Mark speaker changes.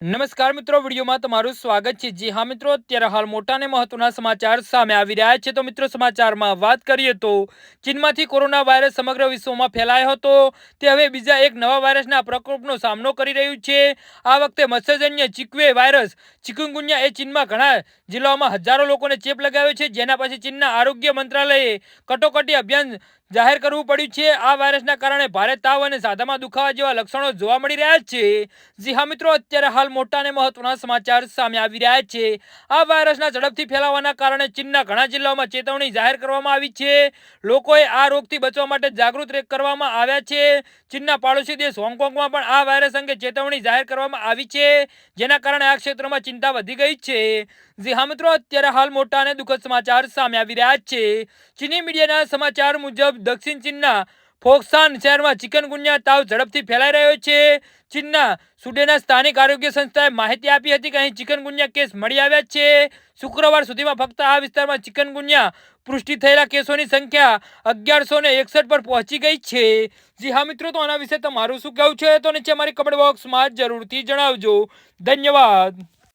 Speaker 1: નમસ્કાર મિત્રો, વિડીયોમાં તમારું સ્વાગત છે। જી હા મિત્રો, અત્યારે હાલ મોટા અને મહત્વના સમાચાર સામે આવી રહ્યા છે। તો મિત્રો, સમાચારમાં વાત કરીએ તો ચીનમાંથી કોરોના વાયરસ સમગ્ર વિશ્વમાં ફેલાયો હતો, તે હવે બીજા એક નવા વાયરસના પ્રકોપનો સામનો કરી રહ્યું છે। આ વખતે મત્સ્યજન્ય ચિકવે વાયરસ ચિકુનગુન્યા એ ચીનમાં ઘણા જિલ્લાઓમાં હજારો લોકોને ચેપ લગાવ્યો છે, જેના પછી ચીનના આરોગ્ય મંત્રાલયે કટોકટી અભિયાન જાહેર કરવું પડ્યું છે। આ વાયરસના કારણે ભારે તાવ અને સાંધામાં દુખાવા જેવા લક્ષણો જોવા મળી રહ્યા છે। જી હા મિત્રો, અત્યારે હાલ મોટા અને મહત્વના સમાચાર સામે આવી રહ્યા છે। આ વાયરસના ઝડપથી ફેલાવાના કારણે ચીનના ઘણા જિલ્લાઓમાં ચેતવણી જાહેર કરવામાં આવી છે। લોકોએ આ રોગથી બચવા માટે જાગૃત કરવામાં આવ્યા છે। ચીનના પાડોશી દેશ હોંગકોંગમાં પણ આ વાયરસ અંગે ચેતવણી જાહેર કરવામાં આવી છે, જેના કારણે આ ક્ષેત્રમાં ચિંતા વધી ગઈ છે। જી હા મિત્રો, અત્યારે હાલ મોટા અને દુઃખદ સમાચાર સામે આવી રહ્યા છે। ચીની મીડિયાના સમાચાર મુજબ દક્ષિણ ચીનના ફોક્સાન શહેરમાં ચિકનગુન્યા તાવ ઝડપથી ફેલાઈ રહ્યો છે। ચીનના સુડેના સ્થાનિક આરોગ્ય સંસ્થાએ માહિતી આપી હતી કે અહીં ચિકનગુન્યા કેસ મળી આવ્યા છે। શુક્રવાર સુધીમાં ફક્ત આ વિસ્તારમાં ચિકનગુન્યા પુષ્ટિ થયેલા કેસોની સંખ્યા 1161 પર પહોંચી ગઈ છે। જી હા મિત્રો, તો આના વિશે તમારું શું કહેવું છે? તો નીચે અમારી કમેન્ટ બોક્સમાં જરૂરથી જણાવજો। ધન્યવાદ।